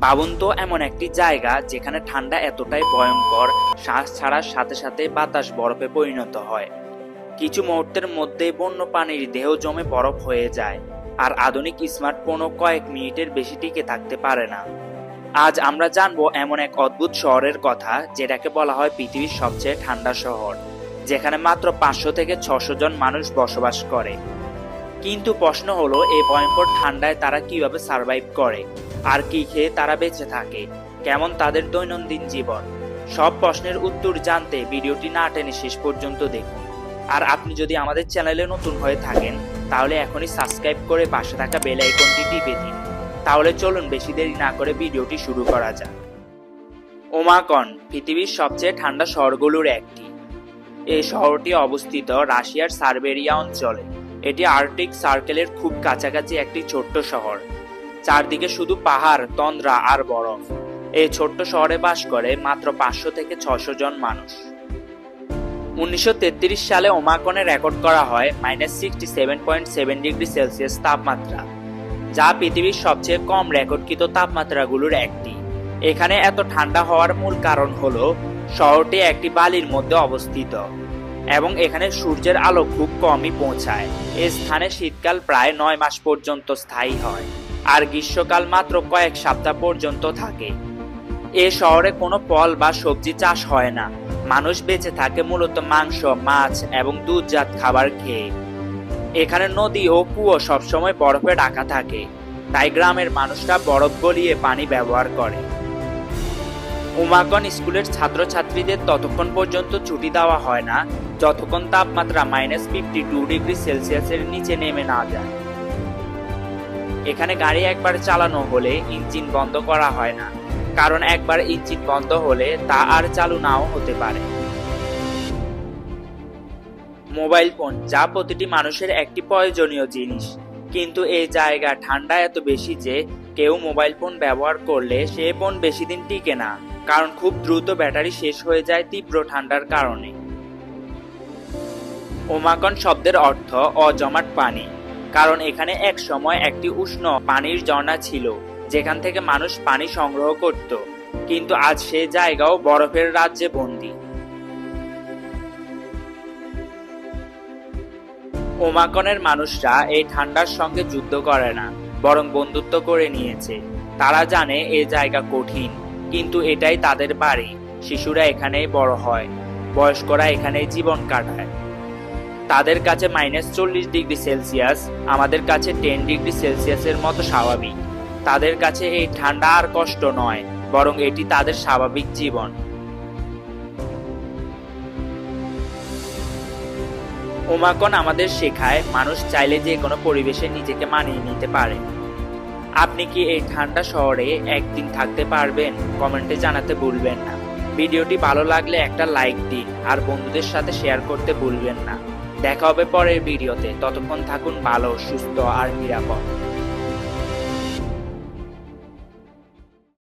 ভাবুন তো এমন একটি জায়গা যেখানে ঠান্ডা এতটাই ভয়ঙ্কর, শ্বাস ছাড়ার সাথে সাথে বাতাস বরফে পরিণত হয়। কিছু মুহূর্তের মধ্যেই বন্য প্রাণীর দেহ জমে বরফ হয়ে যায়, আর আধুনিক স্মার্টফোনও কয়েক মিনিটের বেশি টিকে থাকতে পারে না। আজ আমরা জানবো এমন এক অদ্ভুত শহরের কথা যেটাকে বলা হয় পৃথিবীর সবচেয়ে ঠান্ডা শহর, যেখানে মাত্র 500 থেকে 600 জন মানুষ বসবাস করে। কিন্তু প্রশ্ন হলো, এই ভয়ঙ্কর ঠান্ডায় তারা কিভাবে সার্ভাইভ করে, আর কি খেয়ে তারা বেঁচে থাকে, কেমন তাদের দৈনন্দিন জীবন। সব প্রশ্নের উত্তর জানতে ভিডিওটি না টেনে শেষ পর্যন্ত দেখুন। আর আপনি যদি আমাদের চ্যানেলে নতুন হয়ে থাকেন তাহলে এখনই সাবস্ক্রাইব করে পাশে থাকা বেল আইকনটি টিপে দিন। তাহলে চলুন বেশি দেরি না করে ভিডিওটি শুরু করা যাক। ওমাকন পৃথিবীর সবচেয়ে ঠান্ডা শহরগুলোর একটি। এই শহরটি অবস্থিত রাশিয়ার সাইবেরিয়া অঞ্চলে। এটি আর্কটিক সার্কেলের খুব কাছাকাছি একটি ছোট্ট শহর। চারদিকে শুধু পাহাড়, তন্দ্রা আর বরফ। এই ছোট্ট শহরে বাস করে মাত্র 500 থেকে 600 জন মানুষ। 1933 সালে ওমাকনে রেকর্ড করা হয় -67.7 ডিগ্রি সেলসিয়াস তাপমাত্রা, যা পৃথিবীর সবচেয়ে কম রেকর্ডকৃত তাপমাত্রাগুলোর একটি। এখানে এত ঠান্ডা হওয়ার মূল কারণ হলো শহরটি একটি বালির মধ্যে অবস্থিত এবং এখানে সূর্যের আলো খুব কমই পৌঁছায়। এই স্থানে শীতকাল প্রায় 9 মাস পর্যন্ত স্থায়ী হয়, আর গ্রীষ্মকাল মাত্র কয়েক সপ্তাহ পর্যন্ত থাকে। এ শহরে কোনো ফল বা সবজি চাষ হয় না। মানুষ বেঁচে থাকে মূলত মাংস, মাছ এবং দুধজাত খাবার খেয়ে। এখানে নদী ও কুয়ো সবসময় বরফে ঢাকা থাকে, তাই গ্রামের মানুষরা বরফ গলিয়ে পানি ব্যবহার করে। ওমাকন স্কুলের ছাত্রছাত্রীদের ততক্ষণ পর্যন্ত ছুটি দেওয়া হয় না যতক্ষণ তাপমাত্রা -52 ডিগ্রি সেলসিয়াসের নিচে নেমে না যায়। এখানে গাড়ি একবার চালানো হলে ইঞ্জিন বন্ধ করা হয় না, কারণ একবার ইঞ্জিন বন্ধ হলে তা আর চালু নাও হতে পারে। মোবাইল ফোন, যা প্রতিটি মানুষের একটি প্রয়োজনীয় জিনিস, কিন্তু এই জায়গা ঠান্ডা এত বেশি যে কেউ মোবাইল ফোন ব্যবহার করলে সে ফোন বেশি দিন টিকে না, কারণ খুব দ্রুত ব্যাটারি শেষ হয়ে যায় তীব্র ঠান্ডার কারণে। ওমাকন শব্দের অর্থ অজমাট পানি, কারণ এখানে এক সময় একটি উষ্ণ পানির ঝর্ণা ছিল যেখান থেকে মানুষ পানি সংগ্রহ করত, কিন্তু আজ সে জায়গাও বরফের রাজ্যে বন্দী। ওমাকনের মানুষরা এই ঠান্ডার সঙ্গে যুদ্ধ করে না, বরং বন্ধুত্ব করে নিয়েছে। তারা জানে এই জায়গা কঠিন, কিন্তু এটাই তাদের বাড়ি। শিশুরা এখানেই বড় হয়, বয়স্করা এখানেই জীবন কাটায়। তাদের কাছে -40 ডিগ্রি সেলসিয়াস আমাদের কাছে 10 ডিগ্রি সেলসিয়াসের মতো স্বাভাবিক। তাদের কাছে এই ঠান্ডা আর কষ্ট নয়, বরং এটি তাদের স্বাভাবিক জীবন। ওমাকন আমাদের শেখায় মানুষ চাইলে যে কোনো পরিবেশে নিজেকে মানিয়ে নিতে পারে। আপনি কি এই ঠান্ডা শহরে একদিন থাকতে পারবেন? কমেন্টে জানাতে ভুলবেন না। ভিডিওটি ভালো লাগলে একটা লাইক দিন, আর বন্ধুদের সাথে শেয়ার করতে ভুলবেন না। দেখা হবে পরের ভিডিওতে। ততক্ষণ থাকুন ভালো, সুস্থ আর নিরাপদ।